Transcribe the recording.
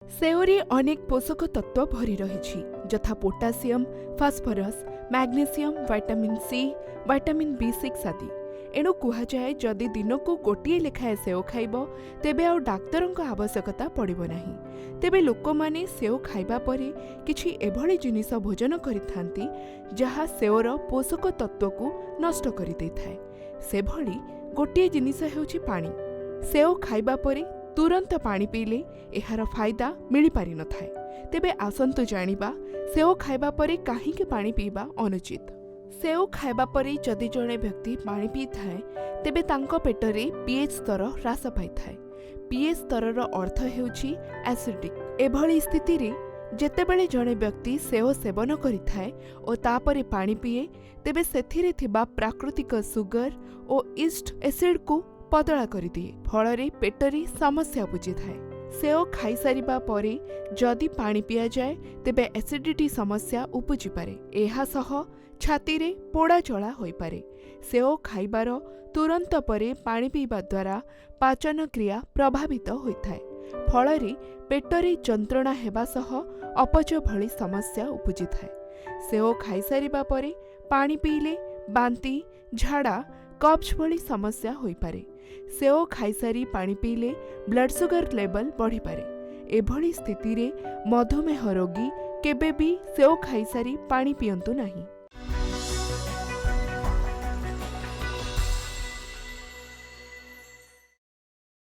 सेओरे अनेक पोषक तत्व भरी रही जथा potassium, phosphorus, magnesium, vitamin C, vitamin B6 आदि। एणु कहुए जदि दिन को गोटे लेखाएं सेओ खाइब तेबे आउ डाक्तरंक आवश्यकता पड़िब नाही। तेबे लोक माने सेओ खाइबा परे किछि एभଳି जिनिस भोजन करिथांती जहा सेओर पोषक तत्व को नष्ट करि दैथाय। सेभଳି गोटे जिनिस हेउछि पानी। सेओ खाइबा परे तुरंत पानी पीले एहार फायदा मिली पारि न थाए। तेबे आसंतु जानिबा सेओ खाइबा परे काहींके पानी पीबा अनुचित। सेओ खाइबा परे जदि जणे व्यक्ति पानी पी थाए तेबे तांको पेटरे पीएच स्तर ह्रास पाई थाए। पीएच स्तरर अर्थ हेउछि एसिडिक। एभଳି स्थिति रे जेतेबेले जणे व्यक्ति सेओ सेवन करिथाए ओ तापरे पानी पिए तेबे सेथिरे थिबा प्राकृतिक सुगर ओ ईस्ट एसिड को पतला करिदिए, फଳରେ पेटरे समस्या बुझी थाए। सेओ खाई सारिबा परे जदि पानी पिया जाए तेबे एसिडिटी समस्या उपजी पारे। एहा सह छाती रे पोड़ा चला होई पारे। सेओ खाइबार तुरंत परे पानी पीबा द्वारा पाचन क्रिया प्रभावित होइथाए, फଳରେ पेटरे जंत्रणा हेबा सह अपच भଳି समस्या उपजी थाए। सेओ खाई सारिबा परे पानी पीले बांती, झाड़ा, कब्ज भଳି समस्या होई पारे। सेओ खाईसारी पानी पीले ब्लड सुगर लेवल बढ़ी पारे। एभଳି स्थिति रे मधुमेह रोगी केबे भी सेओ खाईसारी पानी पियंतु नहीं।